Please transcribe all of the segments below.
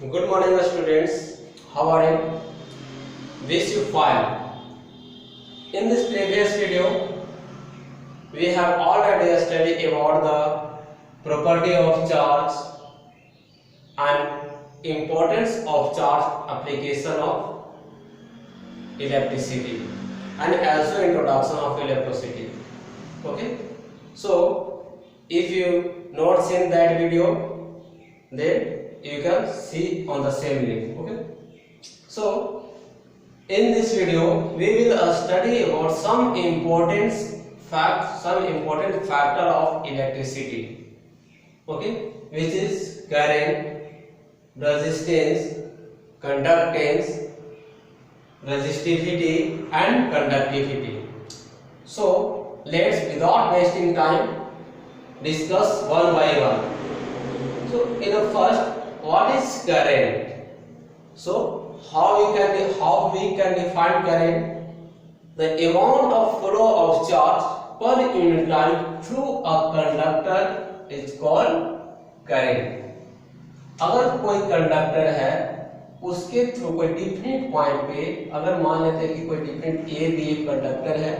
Good morning, students. How are you? Wish you fine. In this previous video, we have already studied about the property of charge and importance of charge application of electricity and also introduction of electricity. Okay. So, if you not seen that video, then you can see on the same link. Okay. So in this video we will study about some important factor of electricity. Okay, which is current, resistance, conductance, resistivity and conductivity. So let's without wasting time discuss one by one. So in the first, what is current? So how we can define current? The amount of flow of charge per unit time through a conductor is called current. अगर कोई conductor है उसके through कोई different point पे, अगर मान लेते हैं कि कोई डिफरेंट ए बी कंडक्टर है,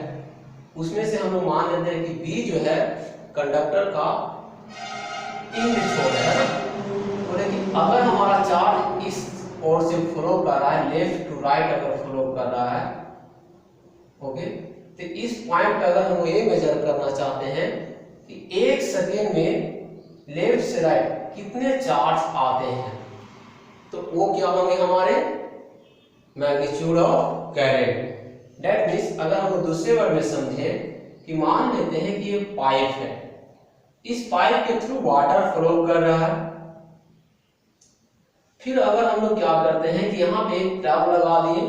उसमें से हम लोग मान लेते हैं कि बी जो है कंडक्टर का इंड छोर है, अगर हमारा चार्ज इस ओर से फ्लो कर रहा है, लेफ्ट टू राइट अगर फ्लो कर रहा है, ओके, तो इस पॉइंट पे अगर हम ये मेजर करना चाहते हैं कि एक सेकेंड में लेफ्ट से राइट कितने चार्ज आते हैं, तो वो क्या होंगे हमारे magnitude of current. That means अगर हम दूसरे वर्ड में समझे कि मान लेते हैं कि ये पाइप है, इस पाइप के थ्रू वाटर फ्लो कर रहा है, फिर अगर हम लोग क्या करते हैं कि यहाँ पे एक टैप लगा दिए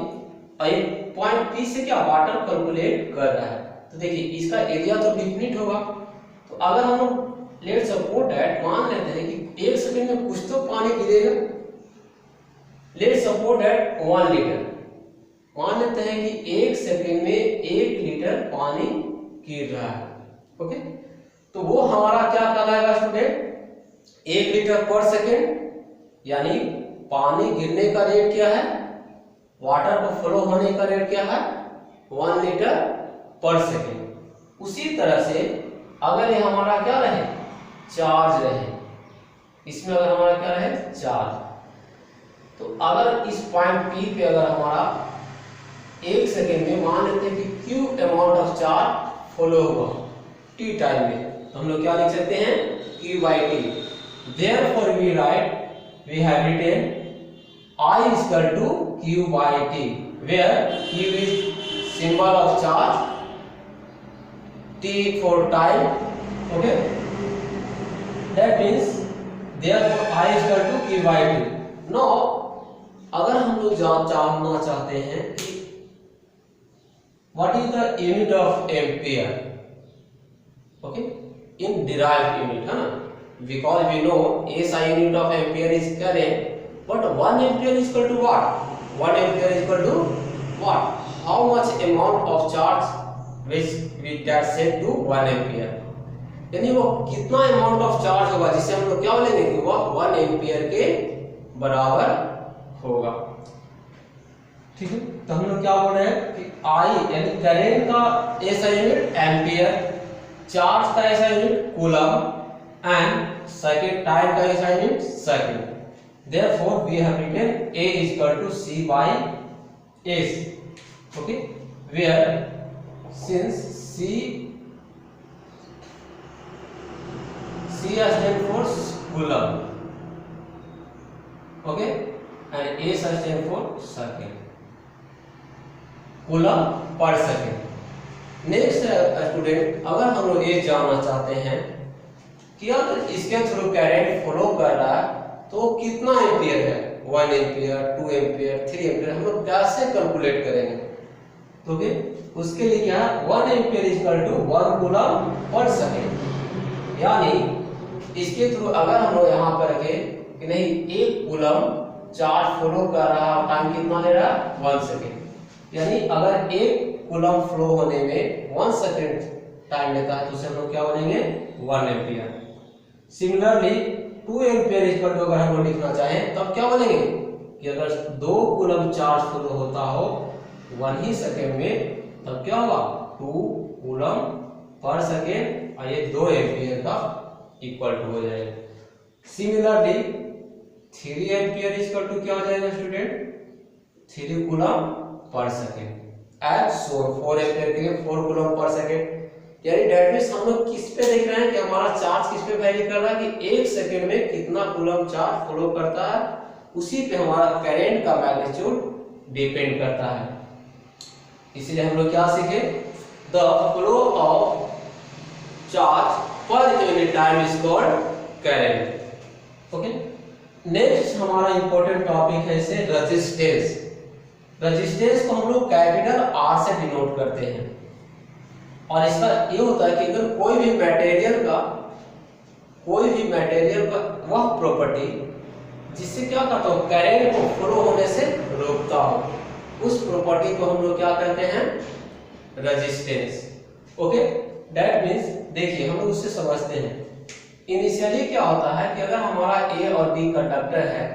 और एक पॉइंट पी से क्या वाटर कैलकुलेट कर रहा है, तो देखिए इसका एरिया तो डिफिनिट होगा। तो अगर हम लोग लेट सपोज दैट मान लेते हैं कि एक सेकंड में कुछ तो पानी गिरेगा, लेट सपोज दैट 1 लीटर, मान लेते हैं कि एक सेकंड में 1 लीटर पानी गिर रहा है। ओके, तो वो हमारा क्या कहलाएगा स्टूडेंट, 1 लीटर पर सेकंड, यानी पानी गिरने का रेट क्या है, वाटर को फ्लो होने का रेट क्या है, 1 लीटर पर सेकेंड। उसी तरह से अगर ये हमारा क्या रहे, चार्ज रहे, इसमें अगर हमारा क्या रहे चार्ज, तो अगर इस पॉइंट पी पे अगर हमारा एक सेकेंड में मान लेते हैं कि Q amount of charge flow हुआ टी टाइम में, तो हम लोग क्या लिख सकते हैं, Q by T। Therefore we write, we have written I is equal to Q by T, where Q is symbol of charge, T for time, okay, that means therefore I is equal to Q by T। now अगर हम लोग जानना चाहते हैं कि what is the unit of ampere, okay, in derived unit है ना, because we know SI unit of ampere is current, but 1 ampere is equal to what? 1 ampere is equal to what? How much amount of charge which we can set to 1 ampere, यानी वो कितना amount of charge होगा जिसे हम लोग क्या बोलेंगे कि वो 1 एम्पियर के बराबर होगा। ठीक है, तो हम लोग क्या बोल रहे हैं कि I यानी करंट का SI यूनिट एम्पियर, चार्ज का SI unit coulomb and second time का SI unit second। Therefore we have written A is equal to C by S, okay, where since C stands for coulomb, okay, and A stands for second, coulomb per second। Next student, अगर हम लोग ये जानना चाहते हैं कि अगर इसके थ्रू करंट फ्लो कर रहा है तो कितना एम्पियर है, 1 एम्पियर, 2 एम्पियर, 3 एम्पियर, हम लोग कैसे कैलकुलेट करेंगे, तो उसके लिए क्या है, 1 ampere is equal to 1 coulomb पर सेकेंड, यानी इसके थ्रू अगर हम लोग यहाँ पर रखें कि नहीं 1 कूलम चार्ज फ्लो कर रहा, टाइम कितना ले रहा है 1 सेकेंड, यानी अगर 1 कूलम फ्लो होने में 1 सेकेंड टाइम लेता है तो उसे हम लोग क्या बोलेंगे 1 ampere. Similarly 2 ampere equal to अगर हम लोग लिखना चाहें तब क्या बोलेंगे कि अगर 2 कूलम चार्ज फ्लो होता हो 1 ही सेकेंड में तब क्या होगा 2 कूलम पर सेकेंड और ये 2 एम्पियर का इक्वल टू हो जाएगा। सिमिलरली 3 एम्पियर इक्वल टू क्या हो जाएगा स्टूडेंट 3 कूलम पर सेकेंड एज सो 4 एम्पियर के लिए 4 कूलम पर सेकेंड। यानी डेट मींस हम लोग किस पे देख रहे हैं कि हमारा चार्ज किस पे वैरी कर रहा है कि 1 सेकंड में कितना कूलम चार्ज फ्लो करता है, उसी पे हमारा करंट का मैग्नीट्यूड डिपेंड करता है। इसलिए हम लोग क्या सीखे the flow of charge per unit time is called current. Okay, next हमारा इंपॉर्टेंट टॉपिक है इसे रेजिस्टेंस। रेजिस्टेंस को हम लोग कैपिटल R से डिनोट करते हैं और इसका ये होता है कि अगर कोई भी मटेरियल का वह प्रॉपर्टी जिससे क्या करता हो करंट को फ्लो होने से रोकता हो, उस प्रॉपर्टी को हम लोग क्या कहते हैं रेजिस्टेंस। ओके, दैट मींस देखिए हम लोग उससे समझते हैं। इनिशियली क्या होता है कि अगर हमारा A और B कंडक्टर है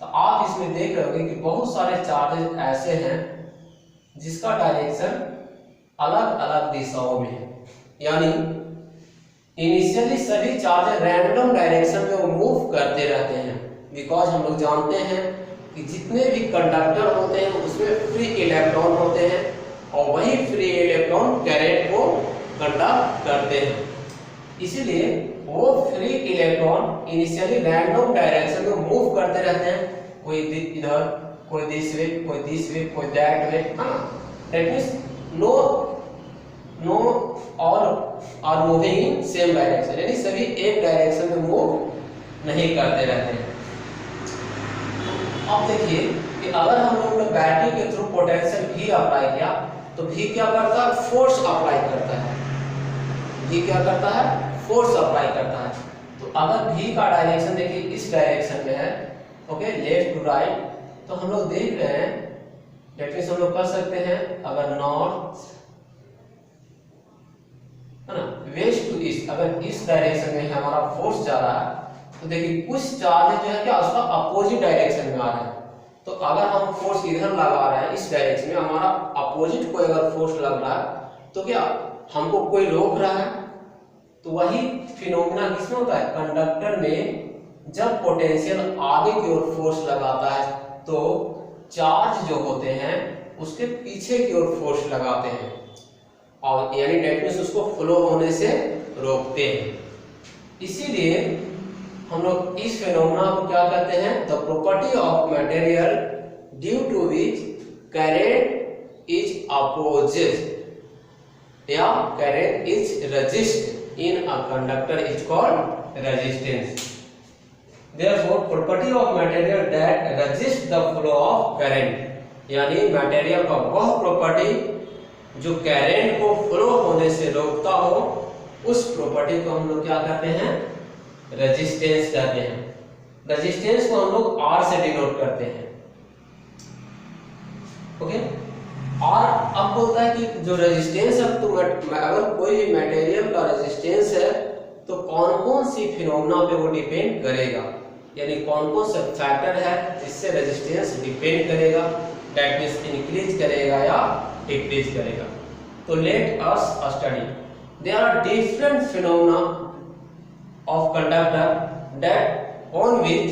तो आप इसमें देख रहे होंगे कि बहुत सारे चार्जेस ऐसे हैं जिसका डायरेक्शन अलग अलग दिशाओं में है। यानी इनिशियली सभी चार्जेस रैंडम डायरेक्शन में वो मूव करते रहते हैं, बिकॉज हम लोग जानते हैं कि जितने भी कंडक्टर होते हैं उसमें फ्री इलेक्ट्रॉन होते हैं और वही फ्री इलेक्ट्रॉन करंट को कंडक्ट करते हैं। इसीलिए वो free electron initially random direction में मूव करते रहते हैं, कोई इधर, कोई दिस वे, कोई दिस वे, कोई दैट वे, है ना। That means no all are moving in same direction, यानी सभी एक डायरेक्शन में मूव नहीं करते रहते हैं। अब देखिए कि अगर हम लोग ने बैटरी के थ्रू पोटेंशियल भी अप्लाई किया तो भी क्या करता है फोर्स अप्लाई करता है, भी क्या करता है फोर्स अप्लाई करता है। तो अगर भी का डायरेक्शन देखिए इस डायरेक्शन में है, ओके, लेफ्ट टू राइट, तो हम लोग देख रहे हैं दैट मींस हम लोग कर सकते हैं अगर नॉर्थ है ना वेस्ट टू ईस्ट, अगर इस डायरेक्शन में हमारा फोर्स जा रहा है तो देखिए कुछ चार्ज जो है क्या उसका अपोजिट डायरेक्शन में आ रहा है। तो अगर हम फोर्स इधर लगा रहे हैं इस डायरेक्शन में, हमारा अपोजिट कोई अगर फोर्स लग रहा है तो क्या हमको कोई रोक रहा है। तो वही फिनोमेना किसमें होता है कंडक्टर में, जब पोटेंशियल आगे की ओर फोर्स लगाता है तो चार्ज जो होते हैं उसके पीछे की ओर फोर्स लगाते हैं और यानी डेट मींस उसको फ्लो होने से रोकते हैं। इसीलिए हम लोग इस फिनोमेना को क्या कहते हैं the property of material due to which current is opposite या current is resist in a conductor is called resistance. Therefore, property of material that resist the flow of current, यानी मटेरियल का वह property जो current को flow होने से रोकता हो, उस प्रॉपर्टी को हम लोग क्या कहते हैं रेजिस्टेंस कहते हैं। रेजिस्टेंस को हम लोग R से डिनोट करते हैं। ओके, और अब बोलता है कि जो रेजिस्टेंस है तो अगर कोई भी मटेरियल का रेजिस्टेंस है तो कौन कौन सी फिनोमेना पे वो डिपेंड करेगा, यानी कौन कौन सा फैक्टर है जिससे रेजिस्टेंस डिपेंड करेगा, दैट मींस इंक्रीज करेगा या डिक्रीज करेगा। तो let us study there are different phenomena of conductor that on which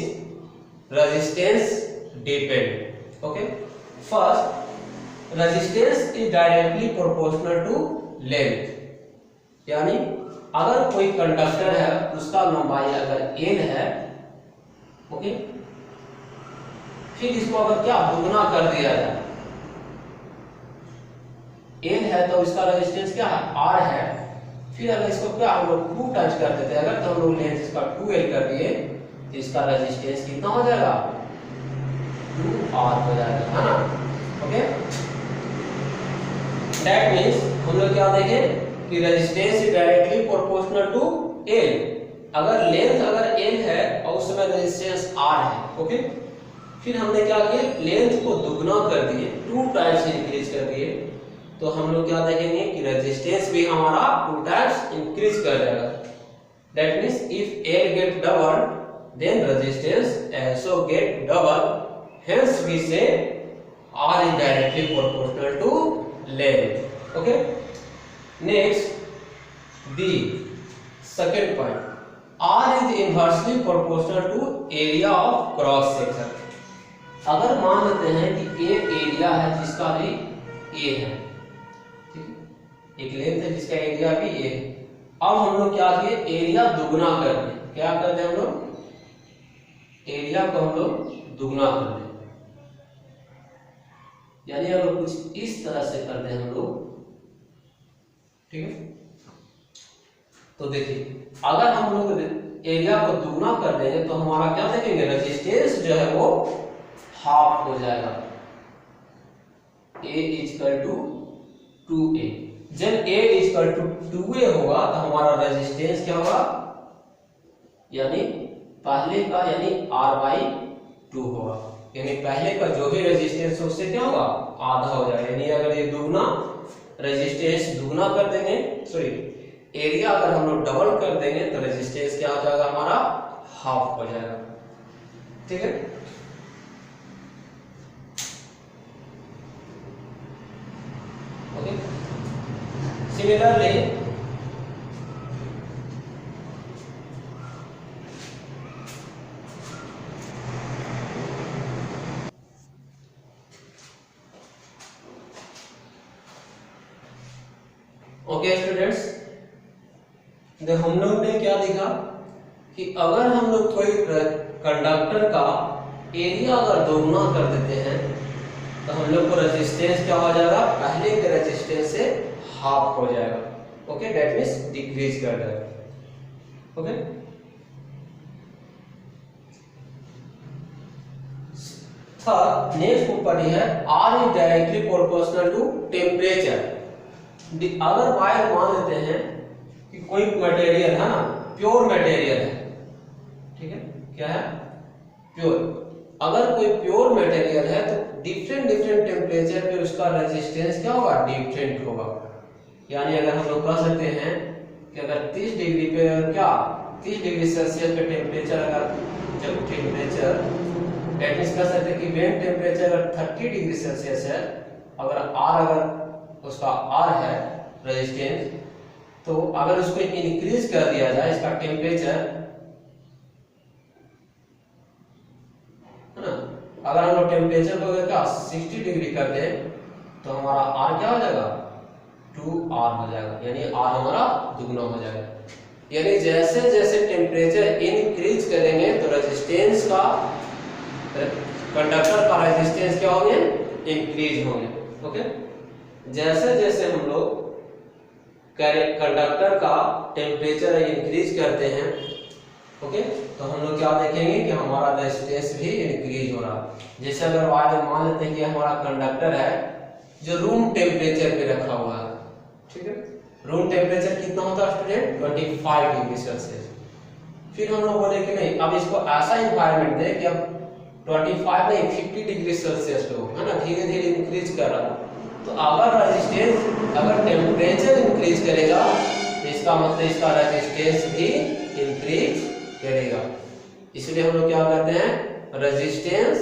resistance depend. Okay, first resistance is directly proportional to length, यानी अगर कोई कंडक्टर है उसका लंबाई अगर n है, ओके, फिर इसको अगर क्या दुगना कर दिया जाए, n है तो इसका रेजिस्टेंस क्या है R है, फिर अगर इसको क्या हम लोग 2 टाइम्स कर देते हैं अगर, तो हम लोग लेंथ इसका 2l कर दिए तो इसका रेजिस्टेंस कितना हो जाएगा 2R हो जाएगा, है ना। ओके, दैट मींस हम लोग क्या देखें कि resistance is directly proportional to L। अगर लेंथ अगर L है और उस समय रेजिस्टेंस R है, ओके, फिर हमने क्या किया लेंथ को दुगना कर दिए, 2 टाइम्स इंक्रीज कर दिए, तो हम लोग क्या देखेंगे कि रेजिस्टेंस भी हमारा 2 टाइम्स इंक्रीज कर जाएगा। That means if L get double then resistance also get double, hence we say R is directly proportional to length. Okay, next B, second point, R is inversely proportional to area of cross section. अगर मान लेते हैं कि एक area है जिसका भी A है, ठीक है, एक लेंथ है जिसका एरिया भी A है। अब हम लोग क्या किए, एरिया दुगना कर दें। क्या कर दें हम लोग, एरिया को हम लोग दुगना कर दें, यानी अगर कुछ इस तरह से कर दें हम लोग, ठीक है। तो देखिए अगर हम लोग एरिया को दुगना कर देंगे तो हमारा क्या देखेंगे, रेजिस्टेंस जो है वो हाफ हो जाएगा, A इक्वल टू 2A। जब A इक्वल टू 2A होगा तो हमारा रेजिस्टेंस क्या होगा, यानी पहले का यानी R/2 होगा, यानी पहले का जो भी रेजिस्टेंस है उससे क्या होगा, आधा हो जाएगा। यानी अगर ये दुगना रेजिस्टेंस दुगना कर देंगे, सॉरी एरिया अगर हम लोग डबल कर देंगे तो रेजिस्टेंस क्या हो जाएगा, हमारा हाफ हो जाएगा, ठीक है। ओके, सिमिलरली ओके स्टूडेंट्स, तो हम लोग ने क्या देखा कि अगर हम लोग कोई कंडक्टर का एरिया अगर दोगुना कर देते हैं तो हम लोग को रेजिस्टेंस क्या हो जाएगा, पहले के रेजिस्टेंस से हाफ हो जाएगा। ओके, दैट मींस डिक्रीज कर जाएगा। ओके, थर्ड नेक्स्ट प्रॉपर्टी है R is directly proportional to temperature. अगर वायर मान लेते हैं कि कोई मटेरियल है ना, प्योर मटेरियल है, ठीक है, क्या है, प्योर। अगर कोई प्योर मटेरियल है तो डिफरेंट टेम्परेचर पे उसका रेजिस्टेंस क्या होगा, डिफरेंट होगा। यानी अगर हम लोग कह सकते हैं कि अगर 30 डिग्री पे क्या 30 डिग्री सेल्सियस पे टेम्परेचर, अगर जब टेम्परेचर दैट मींस कह सकते हैं कि वेन टेम्परेचर अगर 30 डिग्री सेल्सियस है, अगर उसका R है रेजिस्टेंस, तो अगर उसको इंक्रीज कर दिया जाए इसका टेम्परेचर, है ना, अगर हम लोग टेम्परेचर को क्या 60 डिग्री कर दें तो हमारा R क्या हो जाएगा, 2R हो जाएगा, यानी R हमारा दुगना हो जाएगा। यानी जैसे जैसे टेम्परेचर इंक्रीज करेंगे तो रेजिस्टेंस का, कंडक्टर का रेजिस्टेंस क्या होंगे, इंक्रीज होंगे। ओके, जैसे जैसे हम लोग कंडक्टर का टेम्परेचर इंक्रीज करते हैं, ओके, तो हम लोग क्या देखेंगे कि हमारा रेजिस्टेंस भी इंक्रीज हो रहा है। जैसे अगर वायर मान लेते हैं कि हमारा कंडक्टर है जो रूम टेम्परेचर पे रखा हुआ है, ठीक है, रूम टेम्परेचर कितना होता है स्टूडेंट, 25 डिग्री सेल्सियस। फिर हम लोग बोले कि नहीं, अब इसको ऐसा इन्वायरमेंट दे कि अब 25 नहीं 50 डिग्री सेल्सियस पे हो, है ना, धीरे धीरे इंक्रीज कर रहा है। तो अगर रेजिस्टेंस, अगर टेम्परेचर इंक्रीज करेगा तो इसका मतलब इसका रेजिस्टेंस भी इंक्रीज करेगा। इसलिए हम लोग क्या कहते हैं, resistance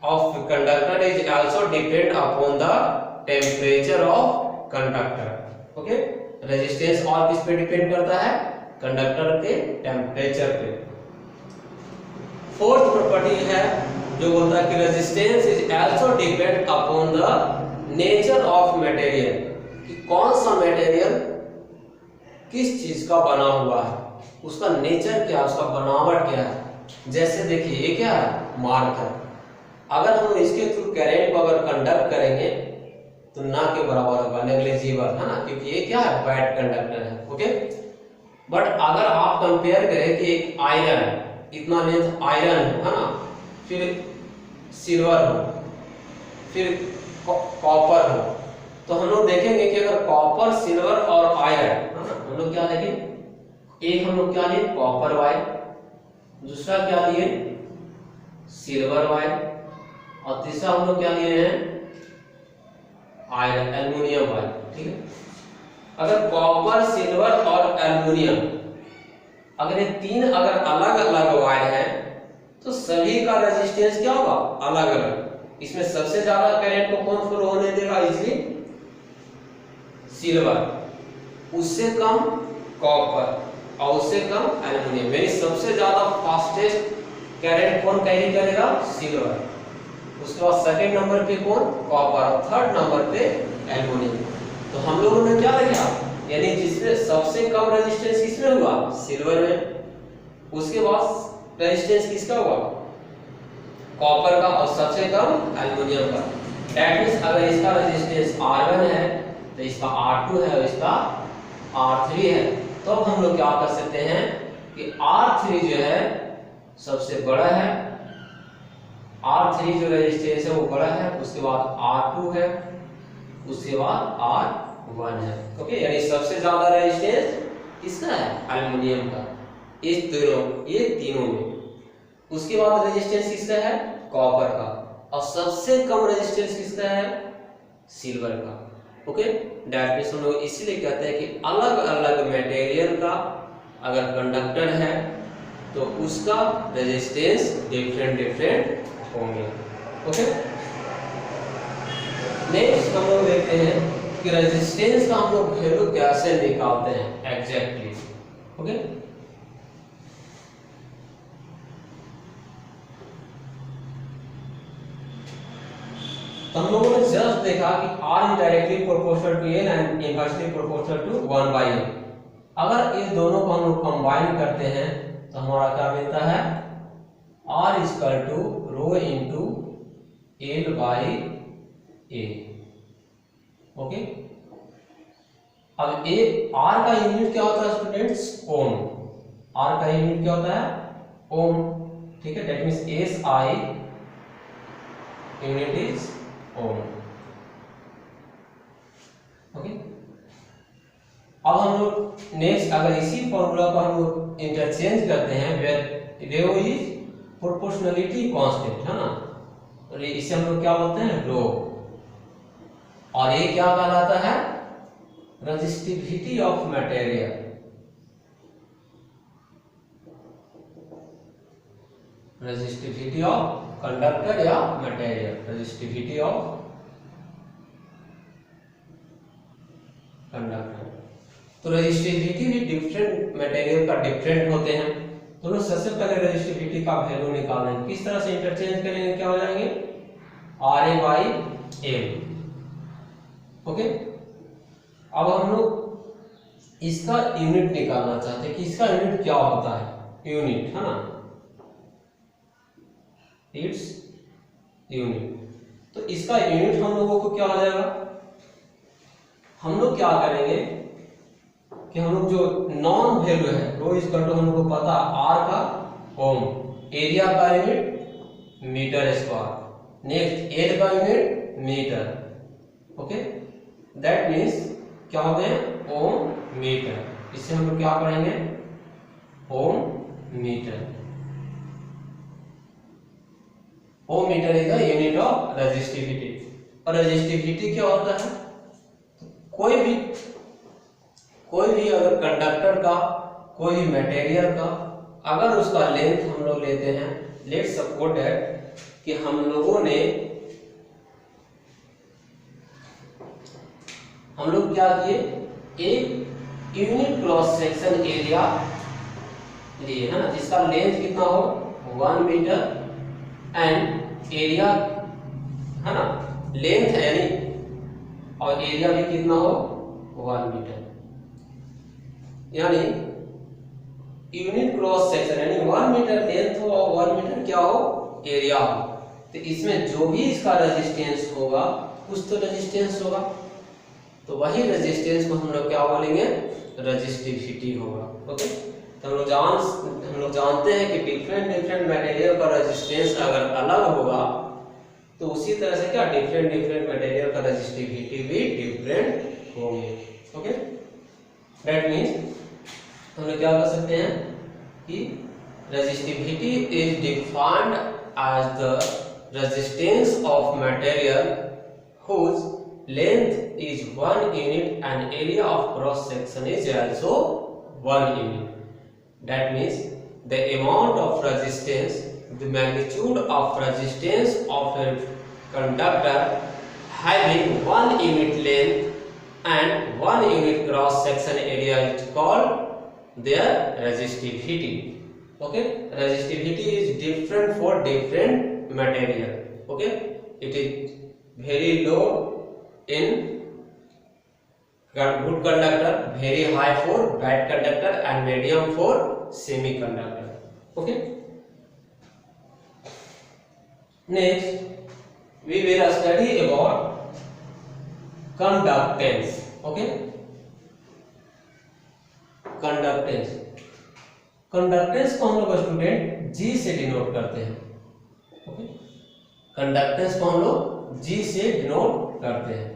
of conductor is also depend upon the temperature of conductor. Okay, resistance और किस पे डिपेंड करता है, कंडक्टर के टेम्परेचर पे। फोर्थ प्रॉपर्टी है जो बोलता है कि resistance is also depend upon the nature of material, कि कौन सा मटेरियल किस चीज का बना हुआ है, उसका नेचर क्या, उसका बनावट क्या है। जैसे देखिए ये क्या है, मार्कर, अगर हम इसके थ्रू करंट को अगर कंडक्ट करेंगे तो ना के बराबर होगा, नेग्लिजिबल, है ना, क्योंकि ये क्या है, बैड कंडक्टर है। ओके, बट अगर आप कंपेयर करें कि एक आयरन, इतना लेंथ आयरन है ना, फिर सिल्वर हो, फिर कॉपर हो, तो हम लोग देखेंगे कि अगर कॉपर, सिल्वर और आयरन, है ना, हम लोग क्या देखें, एक हम लोग क्या लिए, कॉपर वायर, दूसरा क्या लिए, सिल्वर वायर, और तीसरा हम लोग क्या लिए हैं, आयरन, एल्युमिनियम वायर। ठीक है, अगर कॉपर, सिल्वर और एल्युमिनियम अगर ये तीन अगर अलग अलग वायर है तो सभी का रेजिस्टेंस क्या होगा, अलग अलग। इसमें सबसे ज्यादा करंट को कौन फ्लो होने देगा, इजीली सिल्वर, उससे कम कॉपर और उससे कम एल्युमिनियम। यानी सबसे ज्यादा फास्टेस्ट करंट कौन कैरी करेगा, सिल्वर। उसके बाद सेकंड नंबर पे कौन, कॉपर, और थर्ड नंबर पे एल्युमिनियम। तो हम लोगों ने क्या देखा, यानी जिसमें सबसे कम रेजिस्टेंस किसमें हुआ, सिल्वर में। उसके बाद रेजिस्टेंस किसका हुआ, कॉपर का, और सबसे कम एल्युमिनियम का। दैट मींस अगर इसका रेजिस्टेंस R1 है तो इसका R2 है और इसका R3 है, तो हम लोग क्या कर सकते हैं कि R3 जो है सबसे बड़ा है, R3 जो रेजिस्टेंस है वो बड़ा है, उसके बाद R2 है, उसके बाद R1 है। ओके, यानी सबसे ज्यादा रेजिस्टेंस किसका है, एल्युमिनियम का, इस दोनों ये तीनों में। उसके बाद रेजिस्टेंस किसका है, कॉपर का, और सबसे कम रेजिस्टेंस किसका है, सिल्वर का। ओके, दैट मींस हम लोग इसीलिए कहते हैं कि अलग अलग मटेरियल का अगर कंडक्टर है तो उसका रेजिस्टेंस डिफरेंट डिफरेंट होंगे। ओके, नेक्स्ट हम लोग देखते हैं कि रेजिस्टेंस का हम लोग वैल्यू कैसे निकालते हैं एग्जैक्टली। ओके, तो हम लोगों ने जस्ट देखा कि R is directly proportional to N and inversely proportional to 1/N। अगर इस दोनों को हम लोग कंबाइन करते हैं तो हमारा क्या मिलता है, R is equal to rho into L/A। Okay, अब R का यूनिट क्या होता है स्टूडेंट्स, ओम। R का यूनिट क्या होता है, ओम। ठीक है, that means SI unit is ohm. Okay, अब हम लोग नेक्स्ट अगर इसी फॉर्मूला को हम लोग इंटरचेंज करते हैं, where rho is proportionality constant, है ना, तो इसे हम लोग क्या बोलते हैं, रो, और ये क्या कहलाता है, resistivity of material. Resistivity of conductor या मटेरियल, रेजिस्टिविटी ऑफ कंडक्टर। तो रेजिस्टिविटी भी डिफरेंट मटेरियल का डिफरेंट होते हैं। तो लोग सबसे पहले रेजिस्टिविटी का वैल्यू निकालेंगे, किस तरह से इंटरचेंज करेंगे, क्या हो जाएंगे, RA/M। ओके, अब हम लोग इसका यूनिट निकालना चाहते हैं कि इसका यूनिट क्या होता है, यूनिट, है ना, इट्स यूनिट। तो इसका यूनिट हम लोगों को क्या हो जाएगा, हम लोग क्या करेंगे कि हम लोग जो नॉन वैल्यू है, रो इज इक्वल टू हम लोग को पता R का ओम, एरिया का unit metre square, next L का unit metre. Okay, that means क्या हो गए, ओम मीटर। इससे हम लोग क्या पढ़ेंगे, ohm metre. Ohm metre is the unit of resistivity. और रेजिस्टिविटी क्या होता है, कोई भी अगर कंडक्टर का, कोई भी मटेरियल का अगर उसका लेंथ हम लोग लेते हैं, लेट सपोज दैट कि हम लोग क्या किए, एक यूनिट क्रॉस सेक्शन एरिया लिए, है ना, जिसका लेंथ कितना हो, 1 मीटर, एंड एरिया, है ना, लेंथ है यानी, और एरिया भी कितना हो, 1 मीटर। यानी यूनिट क्रॉस सेक्शन यानी 1 मीटर लेंथ हो और 1 मीटर क्या हो, एरिया हो। तो इसमें जो भी इसका रेजिस्टेंस होगा, कुछ तो रेजिस्टेंस होगा, तो वही रेजिस्टेंस को हम लोग क्या बोलेंगे, रेजिस्टिविटी होगा। ओके, तो हम लोग जानते हैं कि डिफरेंट मटेरियल का रेजिस्टेंस अगर अलग होगा तो उसी तरह से क्या डिफरेंट मटेरियल का रेजिस्टिविटी भी डिफरेंट होंगे। ओके, दैट मींस हम लोग क्या कर सकते हैं कि resistivity is defined as the resistance of material whose length is 1 unit and area of cross section is also 1 unit. That means the amount of resistance, the magnitude of resistance of a conductor having 1 unit length and 1 unit cross section area is called their resistivity. Okay, resistivity is different for different material. Okay, it is very low in good conductor, very high for bad conductor, and medium for semiconductor. Okay, next we will study about conductance. Okay, conductance को हम लोग student G से denote करते हैं. Okay, conductance को हम लोग G से डिनोट करते हैं.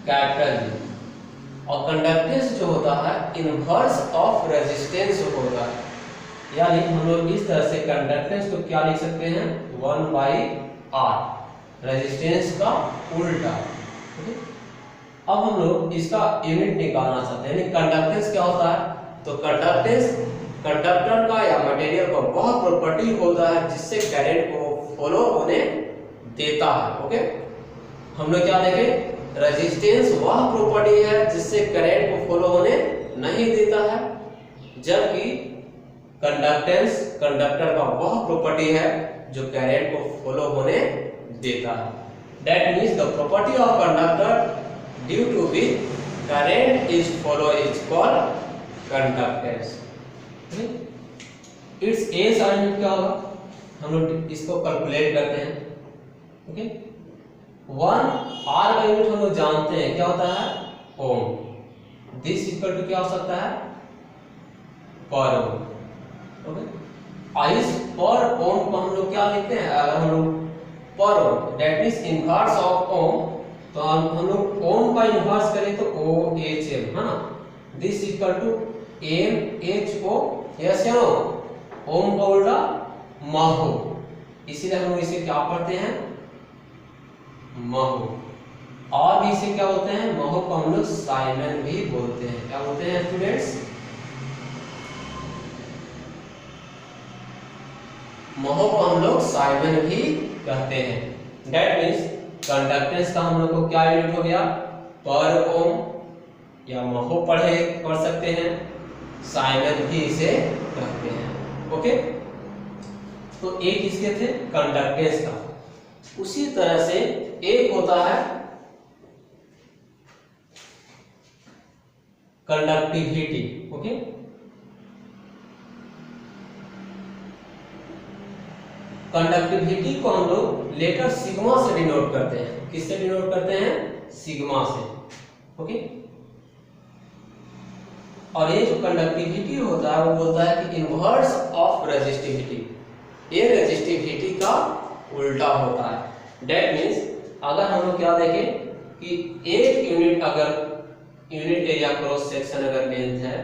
Capital G. और कंडक्टेंस जो होता है इनवर्स ऑफ रेजिस्टेंस होता है, यानी हम लोग इस तरह से कंडक्टेंस को क्या लिख सकते हैं 1/R, रेजिस्टेंस का उल्टा. अब हम लोग इसका यूनिट निकालना चाहते हैं, यानी कंडक्टेंस क्या होता है. तो कंडक्टेंस कंडक्टर का या मटेरियल का वह प्रॉपर्टी होता है जिससे करंट को फॉलो होने देता है. ओके, हम लोग क्या देखे, रेजिस्टेंस वह प्रॉपर्टी है जिससे करंट को फॉलो होने नहीं देता है, जबकि कंडक्टेंस कंडक्टर का वह प्रॉपर्टी है जो करंट को फॉलो होने देता है. That means the property of conductor due to which current is follow is called conductance. Its S unit क्या होगा, हम लोग इसको कैलकुलेट करते हैं. ओके, 1 R का यूनिट हम लोग जानते हैं क्या होता है ओम. दिस इक्वल टू क्या हो सकता है पर ओम. ओके, इस पर ओम को हम लोग क्या लिखते हैं, अगर हम लोग पर ओम दैट मींस इनवर्स ऑफ ओम, तो हम लोग ओम का इनवर्स करें तो OHM है ना. This equal to MHO. Yes or no, ohm का उल्टा महो, इसीलिए हम लोग इसे क्या पढ़ते हैं महो. और भी इसे क्या बोलते हैं, महो को हम लोग साइमन भी बोलते हैं. क्या बोलते हैं स्टूडेंट्स, महो को हम लोग साइमन भी कहते हैं. दैट मींस कंडक्टेंस का हम लोग को क्या यूनिट हो गया पर ओम, या महो पढ़ सकते हैं, साइमन भी इसे कहते हैं. ओके, तो एक इसके थे कंडक्टेंस का. उसी तरह से एक होता है कंडक्टिविटी. ओके, कंडक्टिविटी को हम लोग लेटर सिग्मा से डिनोट करते हैं. किससे डिनोट करते हैं, सिग्मा से. ओके, और ये जो कंडक्टिविटी होता है वो बोलता है कि इनवर्स ऑफ रेजिस्टिविटी, ये रेजिस्टिविटी का उल्टा होता है. दैट मींस अगर हम लोग क्या देखें कि एक यूनिट अगर यूनिट एरिया क्रॉस सेक्शन अगर लेंथ है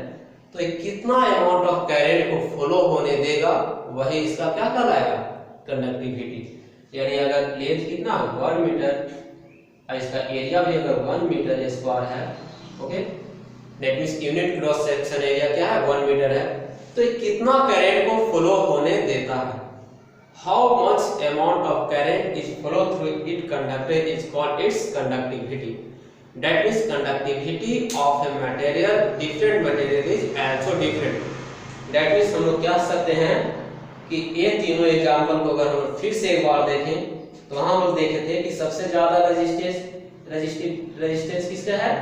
तो ये कितना अमाउंट ऑफ करंट को फॉलो होने देगा, वही इसका क्या कहलाएगा कंडक्टिविटी. यानी अगर लेंथ कितना 1 मीटर, इसका एरिया भी अगर 1 मीटर स्क्वायर है. Okay, that means unit cross section area क्या है 1 मीटर है, तो ये कितना करंट को फॉलो होने देता है. How much amount of current is flow through it conductor is called its conductivity. That means conductivity of a material, different material is also different. That means हम लोग क्या सकते हैं कि ये तीनों एग्जांपल को अगर हम फिर से एक बार देखें तो वहां हम लोग देखे थे कि सबसे ज्यादा रेजिस्टेंस किसका है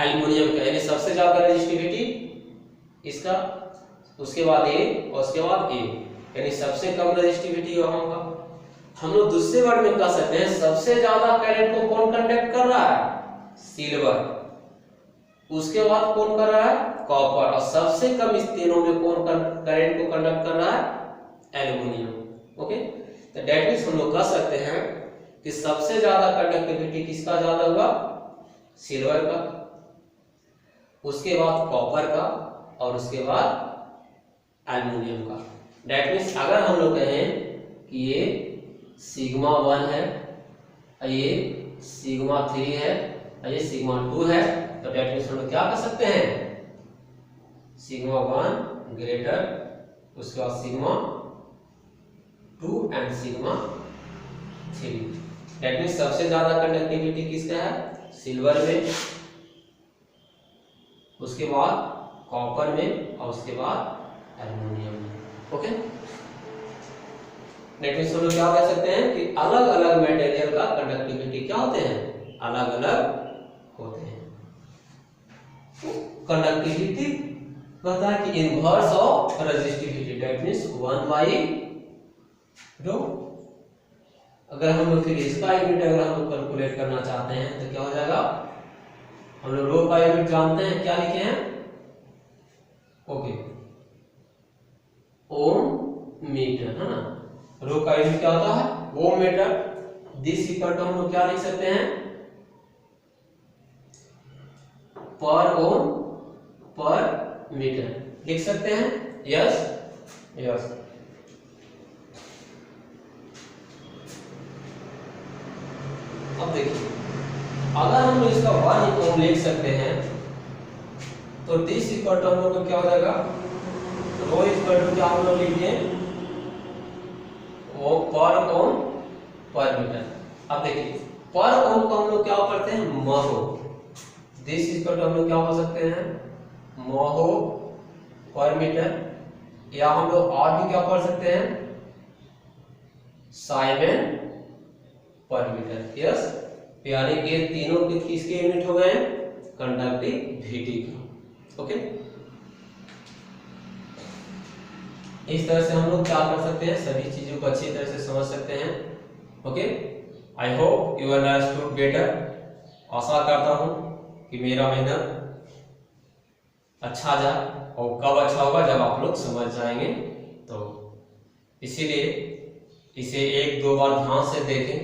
एल्युमिनियम का, यानी सबसे ज्यादा रेजिस्टिविटी इसका, उसके बाद ए और उसके बाद ए, यानी सबसे कम रेजिस्टिविटी वहां का. हम लोग दूसरे वर्ड में कह सकते हैं सबसे ज्यादा करंट को कौन कंडक्ट कर रहा है सिल्वर, उसके बाद कौन कर रहा है कॉपर, और सबसे कम इस तीनों में कौन करंट को कंडक्ट कर रहा है एल्युमिनियम. ओके, तो दैट मींस हम लोग कह सकते हैं कि सबसे ज्यादा कंडक्टिविटी किसका ज्यादा हुआ सिल्वर का, उसके बाद कॉपर का, और उसके बाद एल्युमिनियम का. दैट मींस अगर हम लोग कहें कि ये सिग्मा 1 है, ये सिग्मा 3 है, और ये सिग्मा 2 है, तो डेट मींस हम लोग क्या कर सकते हैं, सिग्मा 1 ग्रेटर, उसके बाद sigma 2 and sigma 3। That means सबसे ज्यादा कंडक्टिविटी किसका है, सिल्वर में, उसके बाद कॉपर में, और उसके बाद एल्युमिनियम में। ओके, डेट मींस हम लोग क्या कह सकते हैं कि अलग अलग मटेरियल का कंडक्टिविटी क्या होते हैं, अलग अलग होते हैं। कंडक्टिविटी कहता है कि inverse of resistivity, that means 1/ρ। अगर हम लोग फिर इसका यूनिट अगर हम लोग कैलकुलेट करना चाहते हैं तो क्या हो जाएगा, हम लोग रो का यूनिट जानते हैं, क्या लिखे हैं, ओके, ओम मीटर, है ना। रो का यूनिट क्या होता है, ओम मीटर। दिस इक्वल टू हम लोग क्या लिख सकते हैं, पर ओम पर मीटर लिख सकते हैं। यस यस, अब देखिए अगर हम लोग इसका 1 ओम लिख सकते हैं तो दिस इक्वल टू हम लोग को क्या हो जाएगा, रो इक्वल टू क्या हम लोग लिखिए, वो पर ओम पर मीटर। अब देखिए पर ओम को हम लोग क्या करते हैं, महो। दिस इक्वल टू हम लोग क्या कर सकते हैं, महो पर मीटर, या हम लोग और भी क्या कर सकते हैं, साइमेन पर मीटर। यस, यानी कि तीनों के किसके यूनिट हो गए, कंडक्टिविटी का। ओके, इस तरह से हम लोग क्या कर सकते हैं, सभी चीजों को अच्छी तरह से समझ सकते हैं। Okay, I hope you understood better. आशा करता हूं कि मेरा मेहनत अच्छा जाए, और कब अच्छा होगा, जब आप लोग समझ जाएंगे। तो इसीलिए इसे 1-2 बार ध्यान से देखें,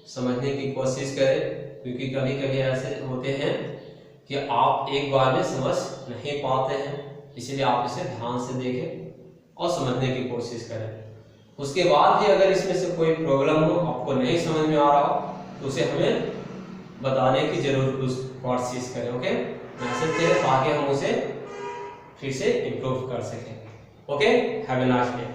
समझने की कोशिश करें, क्योंकि कभी कभी ऐसे होते हैं कि आप एक बार में समझ नहीं पाते हैं, इसलिए आप इसे ध्यान से देखें और समझने की कोशिश करें। उसके बाद भी अगर इसमें से कोई प्रॉब्लम हो, आपको नहीं समझ में आ रहा हो, तो उसे हमें बताने की जरूर कोशिश करें। ओके, मैसेज करें ताकि हम उसे फिर से इम्प्रूव कर सकें। Okay, have a nice day.